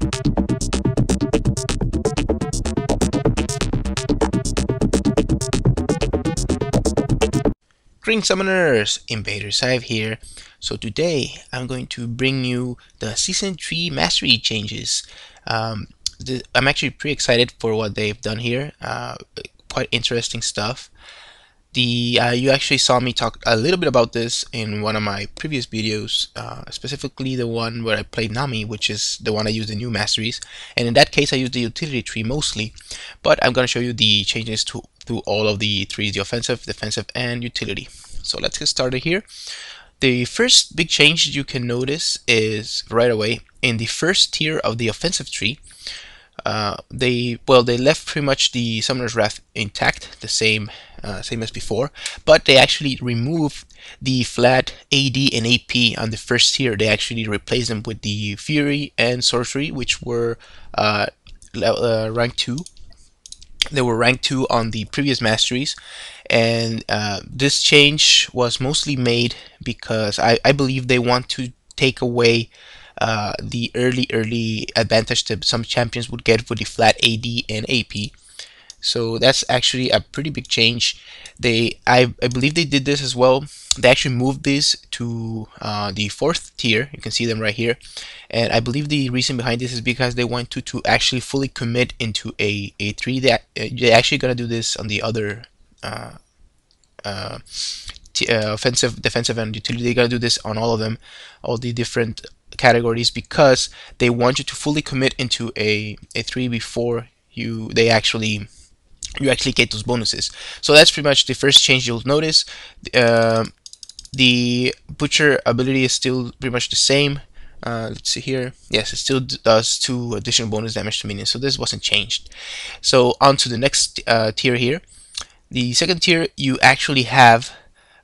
Greetings summoners, InvaderXive here. So today I'm going to bring you the Season 3 Mastery changes. I'm actually pretty excited for what they've done here. Quite interesting stuff. You actually saw me talk a little bit about this in one of my previous videos, specifically the one where I played Nami, which is the one I used the new Masteries. And in that case I used the utility tree mostly, but I'm going to show you the changes to all of the trees, the offensive, defensive, and utility. So let's get started here. The first big change you can notice is right away in the first tier of the offensive tree. They left pretty much the Summoner's Wrath intact, the same as before, but they actually removed the flat AD and AP on the first tier. They actually replaced them with the Fury and Sorcery, which were rank 2. They were ranked 2 on the previous Masteries, and this change was mostly made because I believe they want to take away the early advantage that some champions would get with the flat AD and AP. So that's actually a pretty big change. I believe they did this as well. They actually moved this to the 4th tier. You can see them right here, and I believe the reason behind this is because they want to actually fully commit into a 3. They're actually gonna do this on the other offensive, defensive, and utility. They're gonna do this on all of them, all the different categories, because they want you to fully commit into a 3 before you actually get those bonuses. So that's pretty much the first change you'll notice. The Butcher ability is still pretty much the same. Let's see here. Yes, it still does 2 additional bonus damage to minions, so this wasn't changed. So on to the next tier here. The second tier, you actually have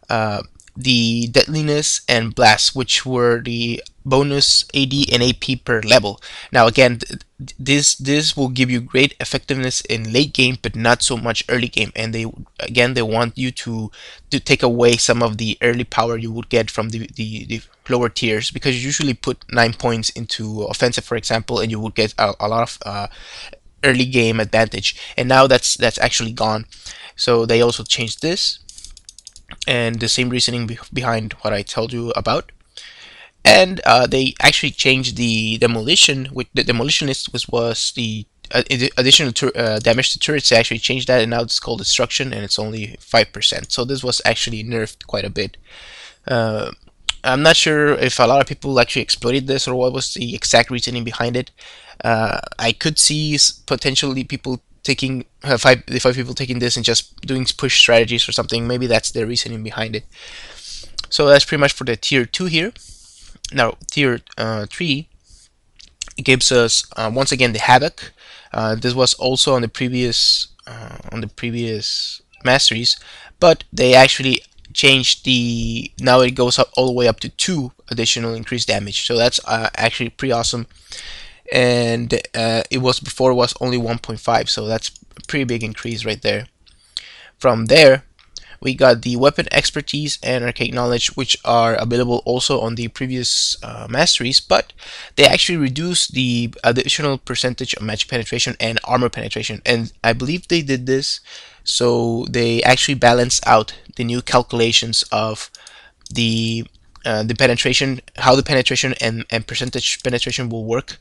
the Deadliness and Blast, which were the bonus AD and AP per level. Now again, this will give you great effectiveness in late game, but not so much early game. And they want you to take away some of the early power you would get from the lower tiers, because you usually put 9 points into offensive, for example, and you would get a lot of early game advantage. And now that's actually gone. So they also changed this, and the same reasoning behind what I told you about. And they actually changed the demolition. With the demolitionist was the additional damage to turrets. They actually changed that, and now it's called destruction, and it's only 5%. So this was actually nerfed quite a bit. I'm not sure if a lot of people actually exploited this or what was the exact reasoning behind it. I could see potentially people taking the 5 people taking this and just doing push strategies or something. Maybe that's their reasoning behind it. So that's pretty much for the tier 2 here. Now tier 3 gives us once again the Havoc. This was also on the previous Masteries, but they actually changed now it goes up all the way up to 2 additional increased damage. So that's actually pretty awesome. And before it was only 1.5, so that's a pretty big increase right there. From there, we got the Weapon Expertise and Arcane Knowledge, which are available also on the previous Masteries, but they actually reduce the additional percentage of magic penetration and armor penetration. And I believe they did this so they actually balance out the new calculations of the penetration, how the penetration and percentage penetration will work.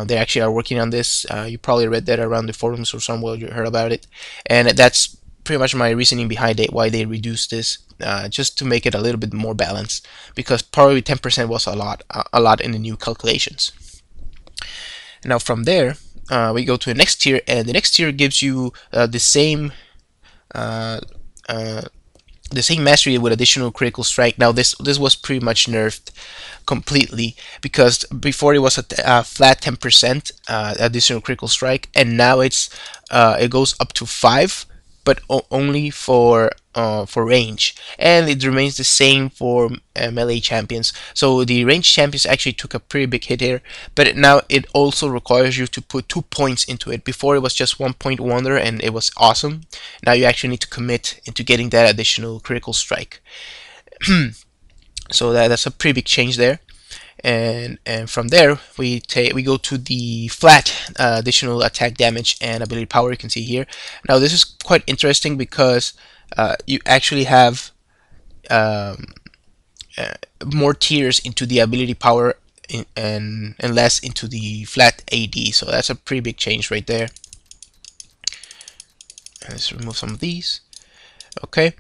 They actually are working on this. You probably read that around the forums or somewhere you heard about it, and that's pretty much my reasoning behind it, why they reduced this, just to make it a little bit more balanced, because probably 10% was a lot in the new calculations. Now from there, we go to the next tier, and the next tier gives you the same mastery with additional critical strike. Now this was pretty much nerfed completely, because before it was a flat 10% additional critical strike, and now it goes up to 5, but only for range, and it remains the same for melee champions. So the range champions actually took a pretty big hit here, but now it also requires you to put 2 points into it. Before it was just 1 point wonder and it was awesome. Now you actually need to commit into getting that additional critical strike. So that's a pretty big change there. and from there we go to the flat additional attack damage and ability power. You can see here. Now this is quite interesting because you actually have um, more tiers into the ability power and less into the flat AD. So that's a pretty big change right there. Let's remove some of these. Okay,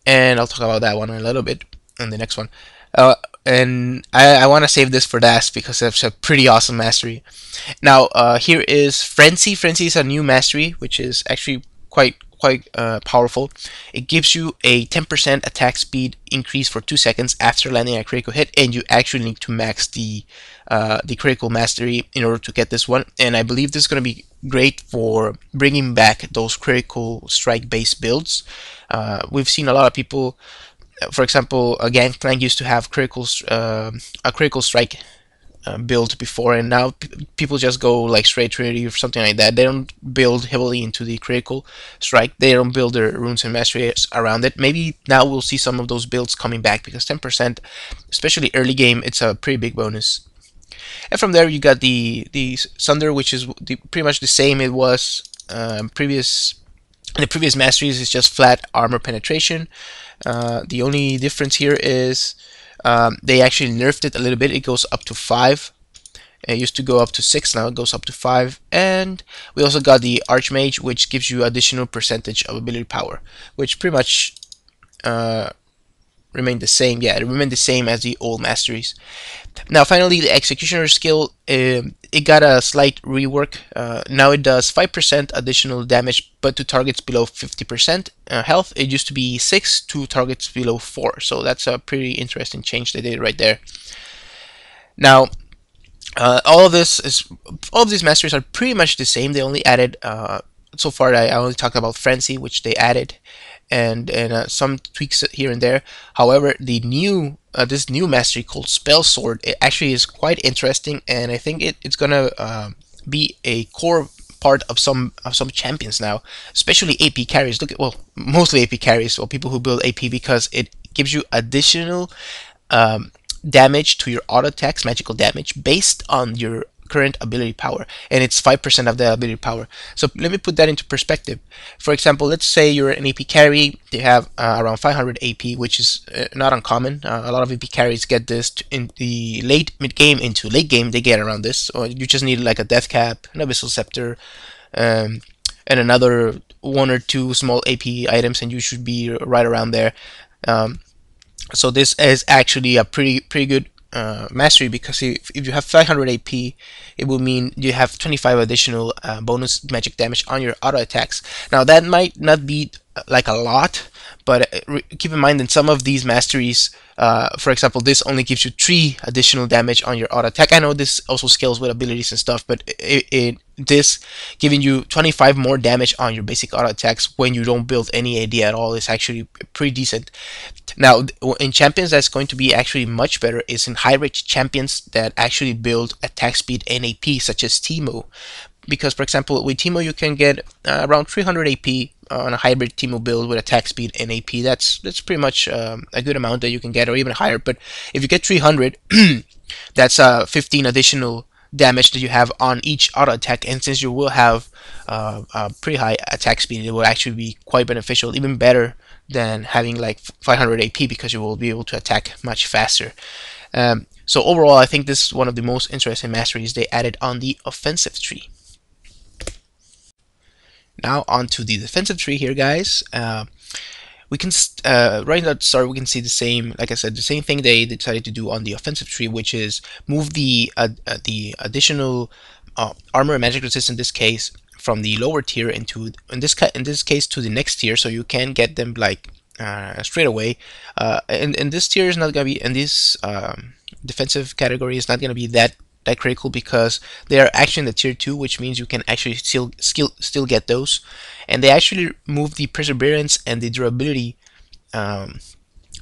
and I'll talk about that one in a little bit in the next one. And I want to save this for last because it's a pretty awesome mastery. Now here is Frenzy. Frenzy is a new mastery which is actually quite powerful. It gives you a 10% attack speed increase for 2 seconds after landing a critical hit, and you actually need to max the critical mastery in order to get this one. And I believe this is going to be great for bringing back those critical strike based builds. We've seen a lot of people, for example, Gangplank used to have a critical strike build before, and now people just go like straight Trinity or something like that. They don't build heavily into the critical strike. They don't build their runes and masteries around it. Maybe now we'll see some of those builds coming back because 10%, especially early game, it's a pretty big bonus. And from there you got the Sunder, which is pretty much the same it was previous. In the previous masteries, is just flat armor penetration. The only difference here is they actually nerfed it a little bit. It goes up to 5. It used to go up to 6, now it goes up to 5. And we also got the Archmage, which gives you additional percentage of ability power, which pretty much remained the same. Yeah, it remained the same as the old masteries. Now finally, the Executioner skill, it got a slight rework. Now it does 5% additional damage, but to targets below 50% health. It used to be 6 to targets below 4, so that's a pretty interesting change they did right there. Now all of these masteries are pretty much the same. They only added so far I only talked about Frenzy, which they added, and some tweaks here and there. However, the new this new mastery called Spell Sword, it actually is quite interesting, and I think it's gonna be a core part of some champions now, especially AP carries. Look at, well, mostly AP carries, or people who build AP, because it gives you additional damage to your auto attacks, magical damage, based on your current ability power, and it's 5% of the ability power. So let me put that into perspective. For example, let's say you're an AP carry, they have around 500 AP, which is not uncommon. A lot of AP carries get this in the late mid game into late game. They get around this, or you just need like a Death Cap, an Abyssal Scepter, and another 1 or 2 small AP items, and you should be right around there. So this is actually a pretty good mastery, because if you have 500 AP, it will mean you have 25 additional bonus magic damage on your auto attacks. Now that might not be like a lot, but keep in mind that some of these masteries, for example, this only gives you 3 additional damage on your auto attack. I know this also scales with abilities and stuff, but this giving you 25 more damage on your basic auto attacks when you don't build any AD at all is actually pretty decent. Now in champions, that's going to be actually much better is in high rate champions that actually build attack speed and AP, such as Teemo. Because for example, with Teemo you can get around 300 AP on a hybrid Teemo build with attack speed and AP. That's pretty much a good amount that you can get, or even higher. But if you get 300, that's 15 additional damage that you have on each auto attack, and since you will have a pretty high attack speed, it will actually be quite beneficial, even better than having like 500 AP, because you will be able to attack much faster. So overall, I think this is one of the most interesting masteries they added on the offensive tree. Now on to the defensive tree here, guys. We can right at the start we can see the same, like I said, the same thing they decided to do on the offensive tree, which is move the additional armor and magic resist, in this case, from the lower tier into in this case to the next tier, so you can get them like straight away. And this tier is not gonna be, in this defensive category is not gonna be that critical, because they are actually in the tier 2, which means you can actually still get those. And they actually move the perseverance and the durability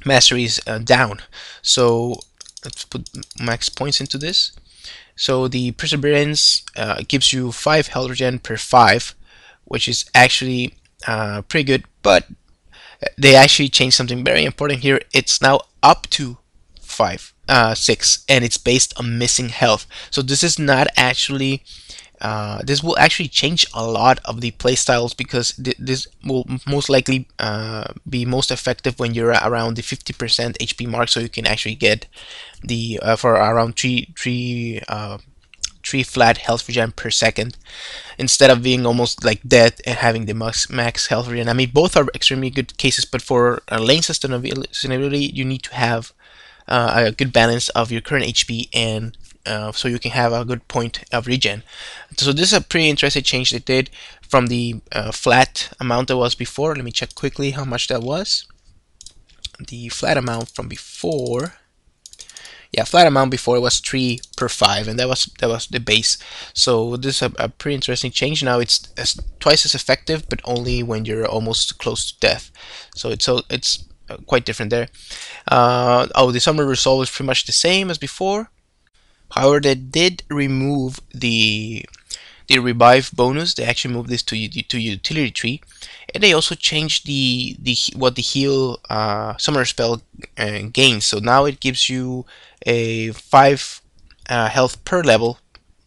masteries down. So let's put max points into this. So the perseverance gives you 5 health regen per 5, which is actually pretty good. But they actually changed something very important here. It's now up to 6, and it's based on missing health. So this is not actually this will actually change a lot of the playstyles, because this will most likely be most effective when you're around the 50% HP mark, so you can actually get the for around three flat health regen per second, instead of being almost like dead and having the max health regen. I mean, both are extremely good cases, but for lane sustainability, you need to have a good balance of your current HP, and so you can have a good point of regen. So this is a pretty interesting change they did from the flat amount that was before. Let me check quickly how much that was. The flat amount from before, yeah, flat amount before it was 3 per 5, and that was the base. So this is a pretty interesting change. Now it's twice as effective, but only when you're almost close to death. So it's quite different there. Oh, the summer resolve is pretty much the same as before. However, they did remove the revive bonus. They actually moved this to utility tree, and they also changed what the heal summoner spell gains. So now it gives you a 5 health per level.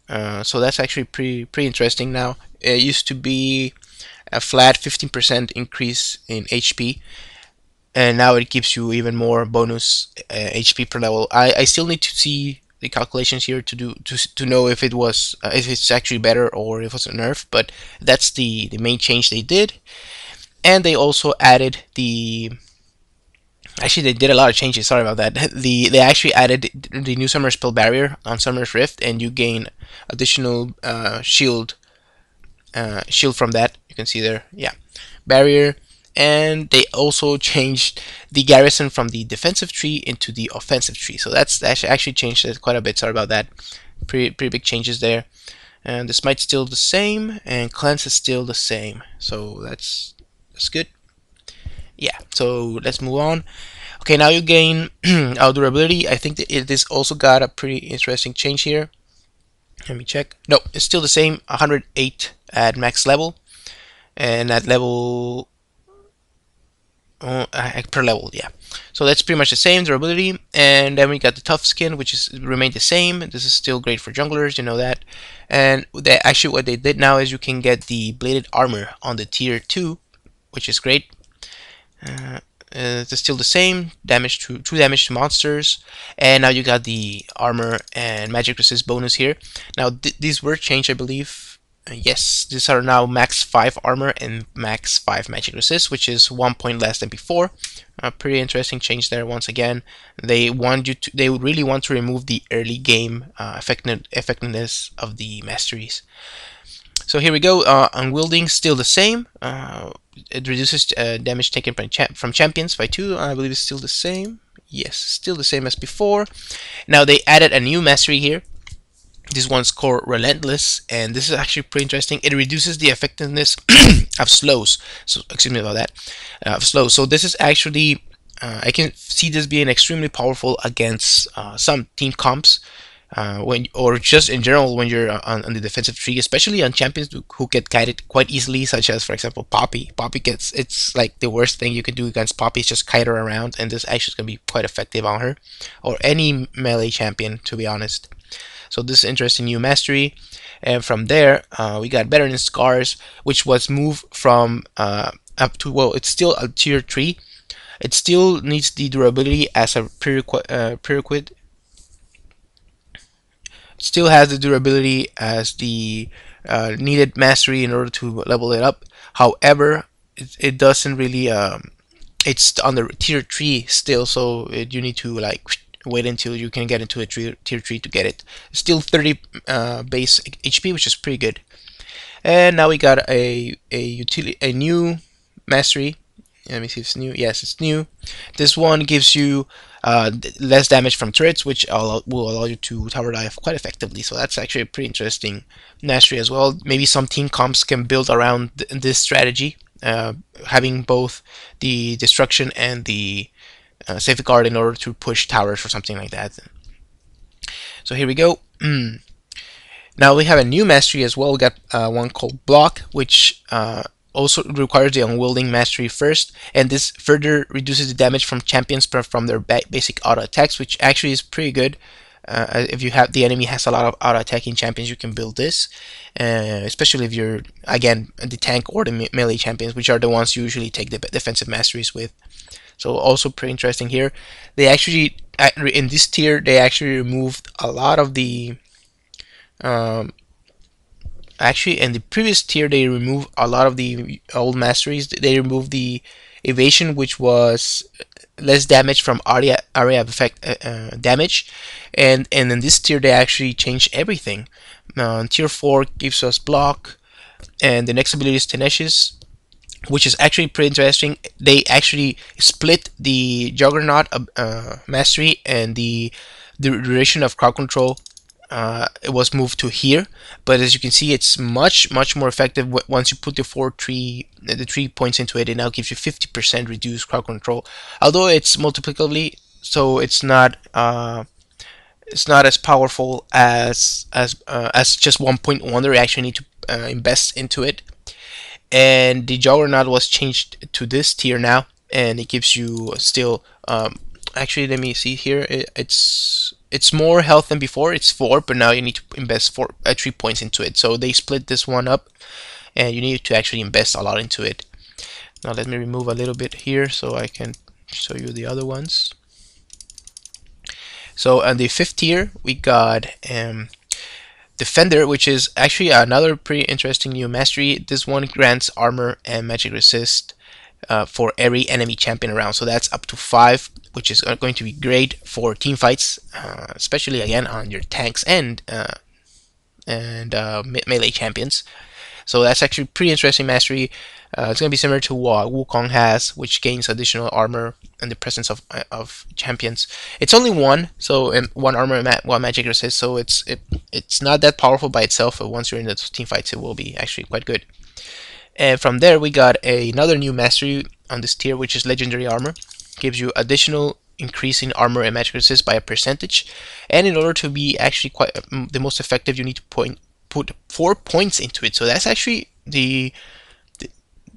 So that's actually pretty interesting now. It used to be a flat 15% increase in HP, and now it gives you even more bonus HP per level. I still need to see the calculations here to know if it's actually better or if it's a nerf, but that's the main change they did. And they also added actually, they did a lot of changes, sorry about that. They actually added the new summer spell barrier on Summer's Rift, and you gain additional shield from that. You can see there, yeah, barrier. And they also changed the garrison from the defensive tree into the offensive tree. So that's actually changed it quite a bit. Sorry about that. Pretty big changes there. And the smite's still the same, and cleanse is still the same. So that's good. Yeah. So let's move on. Okay, now you gain our durability. I think that this also got a pretty interesting change here. Let me check. No, it's still the same. 108 at max level, and at level. Per level, yeah. So that's pretty much the same durability. And then we got the tough skin, which is remained the same. This is still great for junglers, you know that. And actually what they did now is you can get the bladed armor on the tier 2, which is great. It's still the same damage true damage to monsters, and now you got the armor and magic resist bonus here. Now these were changed, I believe. Yes, these are now max 5 armor and max 5 magic resist, which is 1 point less than before. A pretty interesting change there. Once again, they really want to remove the early game effectiveness of the masteries. So here we go. Unwielding still the same. It reduces damage taken from champions by 2. I believe it's still the same. Yes, still the same as before. Now they added a new mastery here. This one's called Relentless, and this is actually pretty interesting. It reduces the effectiveness of slows. So excuse me about that. Slows. So this is actually I can see this being extremely powerful against some team comps. Or just in general when you're on the defensive tree, especially on champions who get kited quite easily, such as, for example, Poppy. It's like the worst thing you can do against Poppy is just kite her around, and this actually is going to be quite effective on her, or any melee champion, to be honest. So this is interesting new mastery. And from there, we got Better Than Scars, which was moved from up to, well, it's still a tier 3. It still needs the durability as a prerequisite. Still has the durability as the needed mastery in order to level it up. However, it doesn't really it's on the tier 3 still, so you need to like wait until you can get into a tier 3 to get it. Still 30 base HP, which is pretty good. And now we got a new mastery. Let me see if it's new. Yes, it's new. This one gives you less damage from turrets, which will allow you to tower dive quite effectively. So that's actually a pretty interesting mastery as well. Maybe some team comps can build around this strategy, having both the destruction and the safeguard in order to push towers or something like that. So here we go. Now we have a new mastery as well. We got one called Block, which also requires the Unwielding Mastery first, and this further reduces the damage from champions from their basic auto attacks, which actually is pretty good. If you have the enemy has a lot of auto attacking champions, you can build this, especially if you're again the tank or the melee champions, which are the ones you usually take the defensive masteries with. So also pretty interesting here. They actually in this tier they actually removed a lot of the actually in the previous tier they removed a lot of the old masteries. They removed the evasion, which was less damage from area of effect damage, and in this tier they actually changed everything. Tier 4 gives us block, and the next ability is tenacious, which is actually pretty interesting. They actually split the Juggernaut mastery, and the duration of crowd control it was moved to here, but as you can see it's much more effective once you put the 3 points into it. It now gives you 50% reduced crowd control, although it's multiplicatively, so it's not as powerful as just 1 point wonder. You actually need to invest into it. And the Juggernaut was changed to this tier now, and it gives you still actually, let me see here. It's more health than before. It's 4, but now you need to invest 3 points into it. So they split this one up, and you need to actually invest a lot into it. Now let me remove a little bit here so I can show you the other ones. So on the 5th tier we got Defender, which is actually another pretty interesting new mastery. This one grants armor and magic resist for every enemy champion around, so that's up to 5, which is going to be great for team fights, especially again on your tanks and melee champions. So that's actually pretty interesting mastery. It's going to be similar to what Wukong has, which gains additional armor in the presence of champions. It's only 1, so one armor and one magic resist, so it's not that powerful by itself, but once you're in the team fights it will be actually quite good. And from there we got another new mastery on this tier, which is Legendary Armor. Gives you additional increase in armor and magic resist by a percentage, and in order to be actually quite the most effective, you need to put 4 points into it. So that's actually the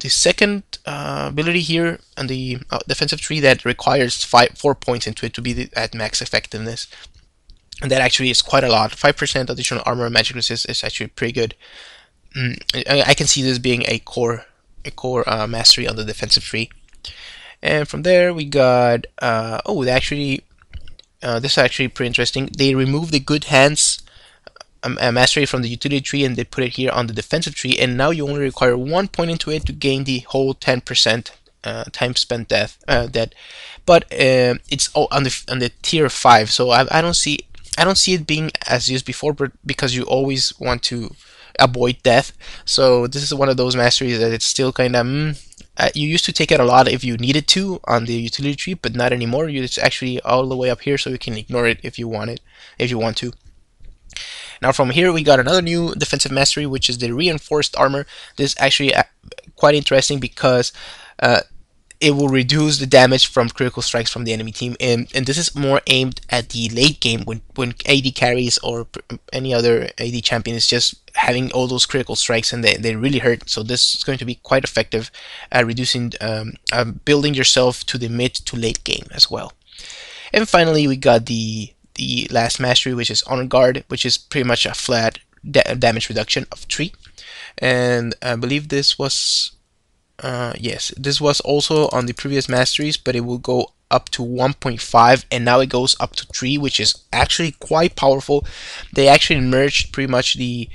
second ability here on the defensive tree that requires 4 points into it to be at max effectiveness, and that actually is quite a lot. 5% additional armor and magic resist is actually pretty good. I can see this being a core mastery on the defensive tree. And from there we got this is actually pretty interesting. They removed the Good Hands mastery from the utility tree, and they put it here on the defensive tree, and now you only require 1 point into it to gain the whole 10% time spent death. But it's on the tier 5, so I don't see it being as used before, but because you always want to avoid death, so this is one of those masteries that it's still kind of you used to take it a lot if you needed to on the utility tree, but not anymore. It's actually all the way up here, so you can ignore it if you want to. Now from here we got another new defensive mastery, which is the Reinforced Armor. This is actually quite interesting because it will reduce the damage from critical strikes from the enemy team, and this is more aimed at the late game when AD carries or any other AD champion is just having all those critical strikes and they really hurt. So this is going to be quite effective at reducing building yourself to the mid to late game as well. And finally we got the last mastery, which is Honor Guard, which is pretty much a flat damage reduction of 3, and I believe this was yes, this was also on the previous masteries, but it will go up to 1.5, and now it goes up to 3, which is actually quite powerful. They actually merged pretty much the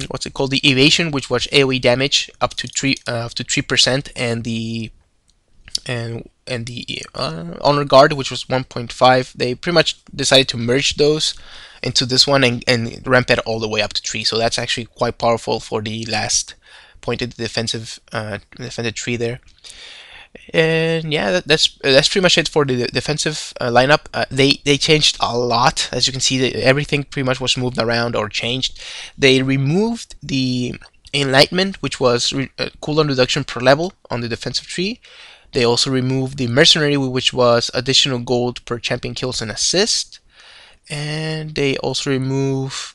what's it called, the evasion, which was AoE damage up to 3%, and the Honor Guard, which was 1.5. They pretty much decided to merge those into this one and ramp it all the way up to 3. So that's actually quite powerful for the last pointed defensive tree there. And yeah, that's pretty much it for the defensive lineup. They changed a lot, as you can see. Everything pretty much was moved around or changed. They removed the Enlightenment, which was cooldown reduction per level on the defensive tree. They also removed the Mercenary, which was additional gold per champion kills and assist. And they also remove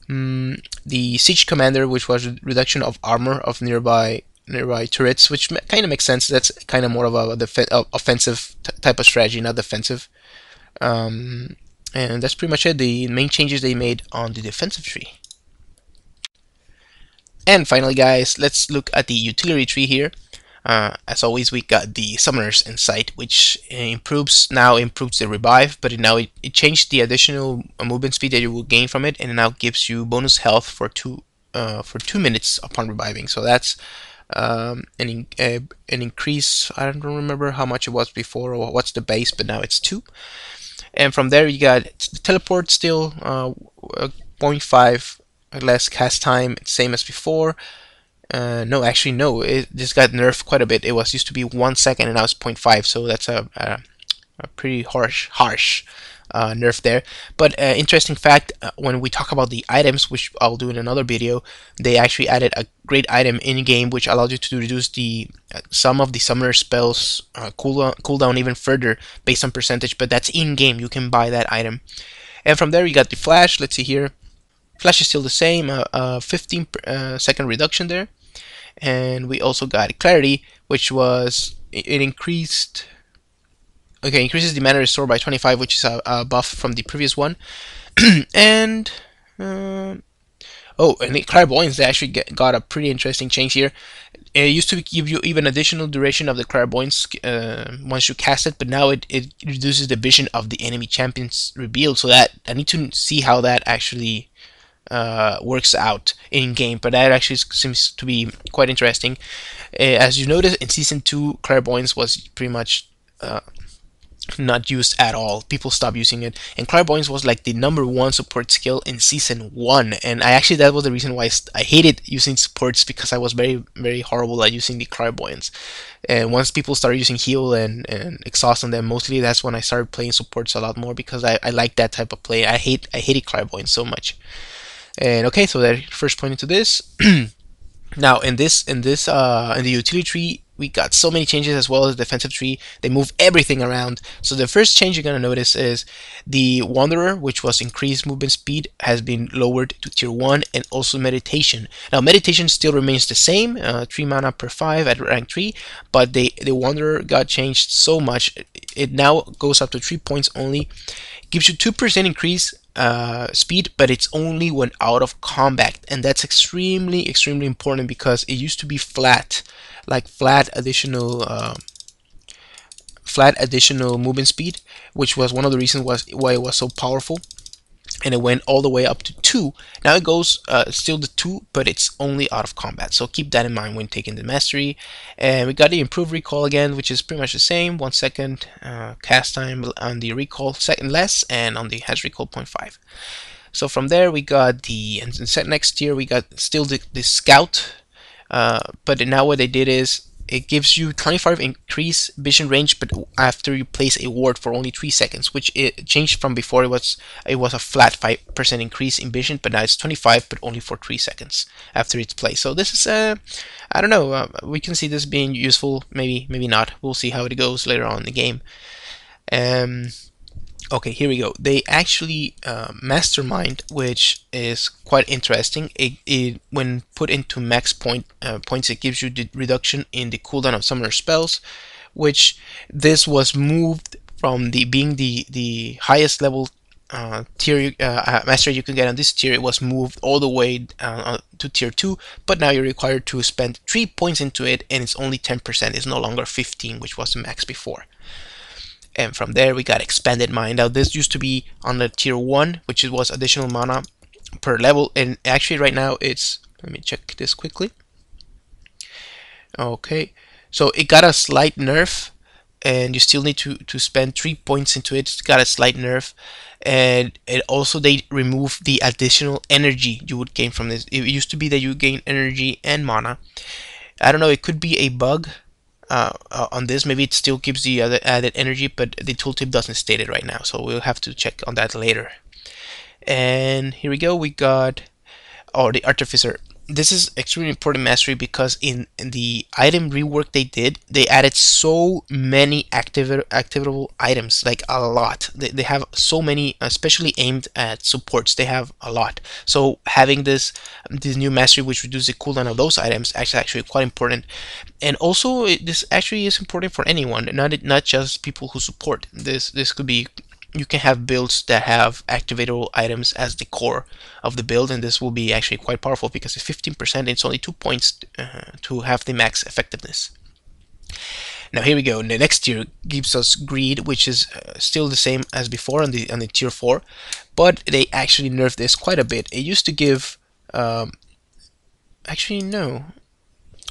The Siege Commander, which was reduction of armor of nearby turrets, which kind of makes sense. That's kind of more of a offensive type of strategy, not defensive. And that's pretty much it. The main changes they made on the defensive tree. And finally, guys, let's look at the utility tree here. As always, we got the Summoners Insight, which improves the revive, but it changed the additional movement speed that you will gain from it, and it now gives you bonus health for 2 minutes upon reviving. So that's an increase. I don't remember how much it was before or what's the base, but now it's 2. And from there, you got the teleport still 0.5 less cast time, same as before. No, actually, no. It just got nerfed quite a bit. It was used to be 1 second, and now it's 0.5. So that's a pretty harsh nerf there. But interesting fact: when we talk about the items, which I'll do in another video, they actually added a great item in game, which allowed you to reduce the some of the summoner spells cooldown even further based on percentage. But that's in game. You can buy that item. And from there, you got the flash. Let's see here. Flash is still the same. 15-second reduction there. And we also got clarity, which was it increased. Okay, increases the mana restore by 25, which is a buff from the previous one. And and the clairvoyance, they actually got a pretty interesting change here. It used to give you even additional duration of the clairvoyance once you cast it, but now it reduces the vision of the enemy champions revealed. So that I need to see how that actually works out in game, but that actually seems to be quite interesting. As you notice, in season 2, clairvoyance was pretty much not used at all. People stopped using it, and clairvoyance was like the #1 support skill in season 1. And that was the reason why I hated using supports, because I was very, very horrible at using the clairvoyance. And once people started using heal and exhaust on them, mostly that's when I started playing supports a lot more, because I like that type of play. I hated clairvoyance so much. And okay, so that first point into this. Now in the utility tree, we got so many changes, as well as the defensive tree. They move everything around. So the first change you're gonna notice is the Wanderer, which was increased movement speed, has been lowered to tier 1, and also meditation. Now meditation still remains the same, 3 mana per 5 at rank 3, but the Wanderer got changed so much. It now goes up to 3 points only. Gives you 2% increase speed, but it's only when out of combat, and that's extremely important, because it used to be flat additional movement speed, which was one of the reasons why it was so powerful, and it went all the way up to 2. Now it goes still the 2, but it's only out of combat, so keep that in mind when taking the mastery. And we got the improved recall again, which is pretty much the same, 1 second cast time on the recall, second less, and on the has recall 0.5. So from there we got next tier we got still the scout, but now what they did is it gives you 25 increase vision range, but after you place a ward for only 3 seconds, which it changed from before. It was a flat 5% increase in vision, but now it's 25, but only for 3 seconds after it's placed. So this is I don't know, we can see this being useful, maybe not. We'll see how it goes later on in the game. Okay, here we go. They actually Mastermind, which is quite interesting. It when put into max points, it gives you the reduction in the cooldown of summoner spells, which this was moved from being the highest level tier mastery you can get on this tier. It was moved all the way to tier 2, but now you're required to spend 3 points into it, and it's only 10%. It's no longer 15, which was the max before. And from there we got expanded mind. Now this used to be on the tier 1, which was additional mana per level, and actually right now it's, let me check this quickly. Okay, so it got a slight nerf, and you still need to spend 3 points into it. It's got a slight nerf, and they removed the additional energy you would gain from this. It used to be that you gain energy and mana. I don't know, it could be a bug on this. Maybe it still gives the other added energy, but the tooltip doesn't state it right now, so we'll have to check on that later. And here we go, we got the Artificer. this is extremely important mastery because in the item rework they did, they added so many activable items, like a lot. They have so many, especially aimed at supports. They have a lot. So having this new mastery which reduces the cooldown of those items actually quite important. And also this actually is important for anyone, not just people who support. This could be, you can have builds that have activatable items as the core of the build, and this will be actually quite powerful because it's 15%. It's only 2 points to have the max effectiveness. Now here we go. The next tier gives us greed, which is still the same as before on the tier 4, but they actually nerfed this quite a bit. It used to give, actually no,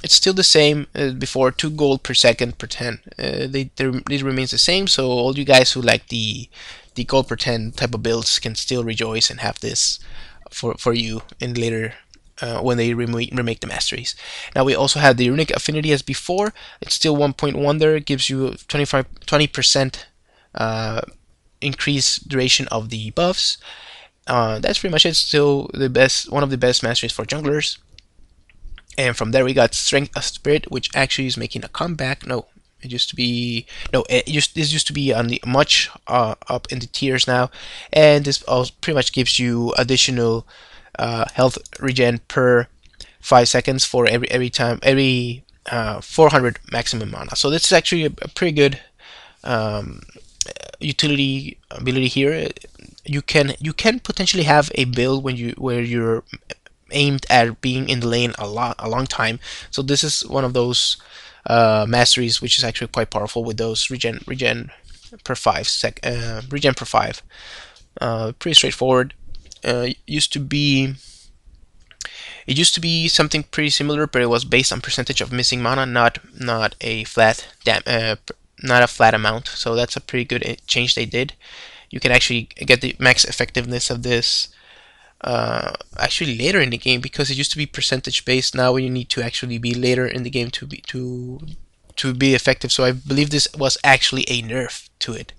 it's still the same as before, 2 gold per second per 10. It remains the same, so all you guys who like the gold per 10 type of builds can still rejoice and have this for you in later when they remake the masteries. Now we also have the runic affinity as before. It's still 1.1 there. It gives you 20% increased duration of the buffs. That's pretty much it. Still the best, one of the best masteries for junglers. And from there we got Strength of Spirit, which actually is making a comeback. No, it used to be, no, this used to be on the much up in the tiers now, and this also pretty much gives you additional health regen per 5 seconds for every 400 maximum mana. So this is actually a pretty good utility ability here. You can potentially have a build where you're aimed at being in the lane a long time. So this is one of those masteries which is actually quite powerful with those regen per 5 regen per 5. Pretty straightforward. It used to be something pretty similar, but it was based on percentage of missing mana, not a flat amount. So that's a pretty good change they did. You can actually get the max effectiveness of this actually later in the game, because it used to be percentage based. Now you need to actually be later in the game to be effective. So I believe this was actually a nerf to it.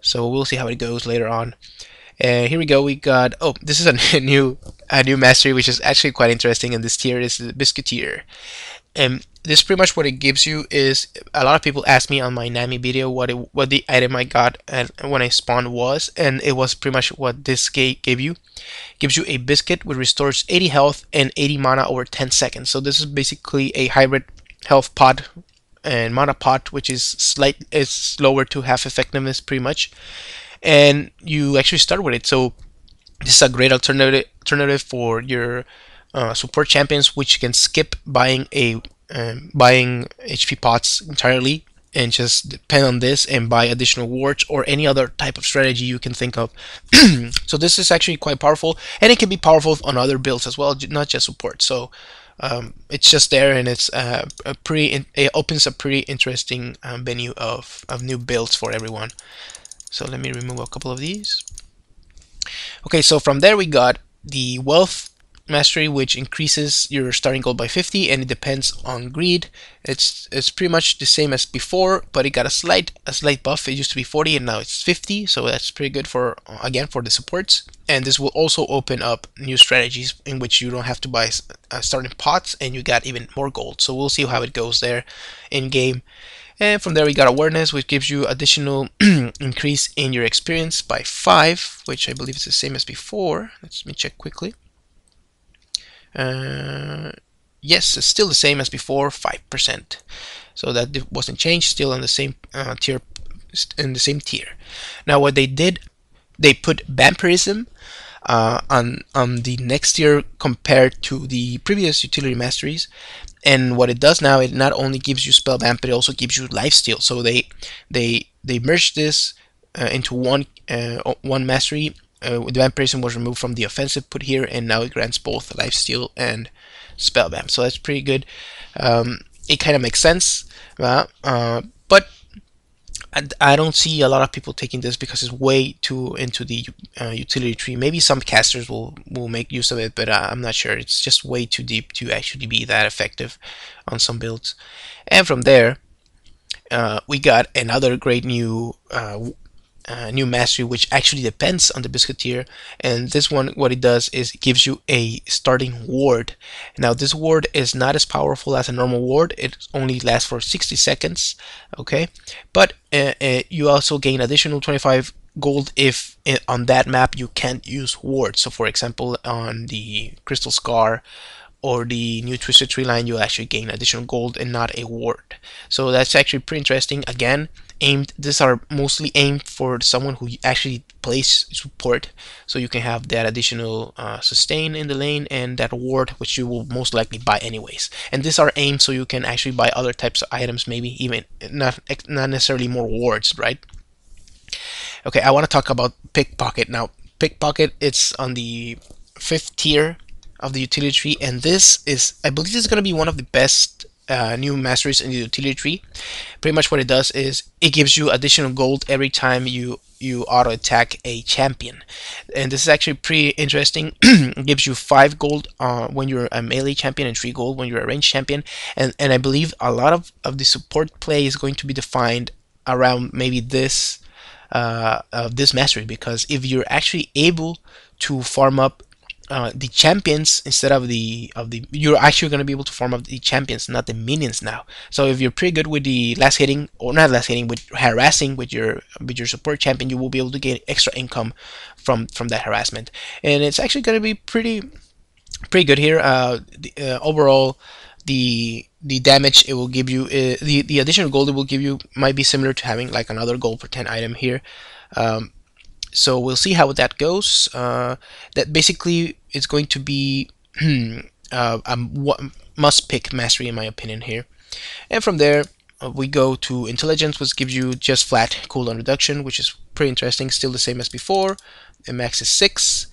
So we'll see how it goes later on. And here we go. We got, oh, this is a new mastery which is actually quite interesting. And this tier is the Biscuit Eater. And this pretty much what it gives you is, a lot of people asked me on my Nami video what the item I got and when I spawned was, and it was pretty much what this gave you. It gives you a biscuit which restores 80 health and 80 mana over 10 seconds. So this is basically a hybrid health pot and mana pot, which is slower to half effectiveness pretty much, and you actually start with it. So this is a great alternative for your support champions, which can skip buying HP pots entirely and just depend on this and buy additional wards or any other type of strategy you can think of. So this is actually quite powerful, and it can be powerful on other builds as well, not just support. So it's just there, and it's it opens a pretty interesting venue of new builds for everyone. So let me remove a couple of these. Okay, so from there we got the wealth mastery, which increases your starting gold by 50, and it depends on greed. It's pretty much the same as before, but it got a slight buff. It used to be 40 and now it's 50, so that's pretty good for, again, for the supports. And this will also open up new strategies in which you don't have to buy starting pots, and you got even more gold. So we'll see how it goes there in game. And from there we got awareness, which gives you additional increase in your experience by 5, which I believe is the same as before. Let me check quickly. Yes, it's still the same as before, 5%. So that wasn't changed, still on the same tier, in the same tier. Now what they did, they put vampirism on the next tier compared to the previous utility masteries. And what it does now, it not only gives you spell vamp, but it also gives you lifesteal. So they merged this into one mastery. The vampirism was removed from the offensive put here, and now it grants both lifesteal and spell vamp. So that's pretty good. It kind of makes sense, but I don't see a lot of people taking this because it's way too into the utility tree. Maybe some casters will make use of it, but I'm not sure. It's just way too deep to actually be that effective on some builds. And from there, we got another great new new mastery, which actually depends on the Biscuit tier. And this one, what it does is it gives you a starting ward. Now this ward is not as powerful as a normal ward. It only lasts for 60 seconds, okay, but you also gain additional 25 gold if on that map you can't use wards. So for example, on the Crystal Scar or the new Twisted Tree line, you actually gain additional gold and not a ward. So that's actually pretty interesting. Again, these are mostly aimed for someone who actually plays support, so you can have that additional sustain in the lane and that ward, which you will most likely buy anyways. And these are aimed so you can actually buy other types of items, maybe even not necessarily more wards, right? Okay, I want to talk about Pickpocket now. Pickpocket, it's on the 5th tier of the utility tree, and this is, I believe, this is going to be one of the best new masteries in the utility tree. Pretty much what it does is it gives you additional gold every time you auto attack a champion, and this is actually pretty interesting. It gives you 5 gold when you're a melee champion and 3 gold when you're a ranged champion, and I believe a lot of the support play is going to be defined around maybe this mastery, because if you're actually able to farm up the champions instead of you're actually going to be able to farm up the champions, not the minions now. So if you're pretty good with the last hitting, or not last hitting, with harassing with your support champion, you will be able to get extra income from that harassment, and it's actually going to be pretty good here. Overall, the damage it will give you, the additional gold it will give you, might be similar to having like another gold for 10 item here. So we'll see how that goes. That basically is going to be a must-pick mastery in my opinion here. And from there we go to Intelligence, which gives you just flat cooldown reduction, which is pretty interesting. Still the same as before. The max is 6.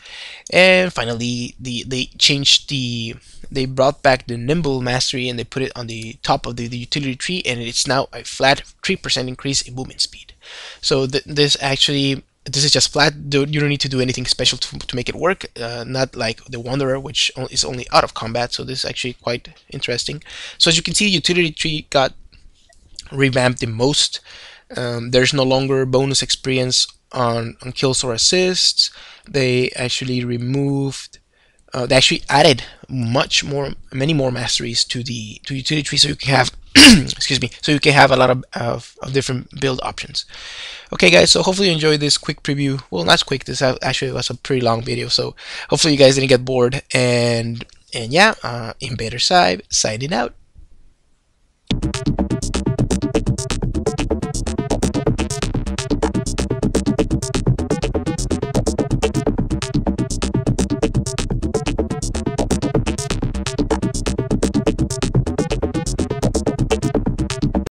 And finally, they brought back the Nimble mastery and they put it on the top of the utility tree, and it's now a flat 3% increase in movement speed. So this is just flat. You don't need to do anything special to make it work. Not like the Wanderer, which is only out of combat. So this is actually quite interesting. So as you can see, the utility tree got revamped the most. There's no longer bonus experience on kills or assists. They actually removed. They actually added many more masteries to utility tree, so you can have excuse me, so you can have a lot of different build options. Okay guys, so hopefully you enjoyed this quick preview. Well, not quick, this actually was a pretty long video, so hopefully you guys didn't get bored, and yeah, InvaderXive signing out.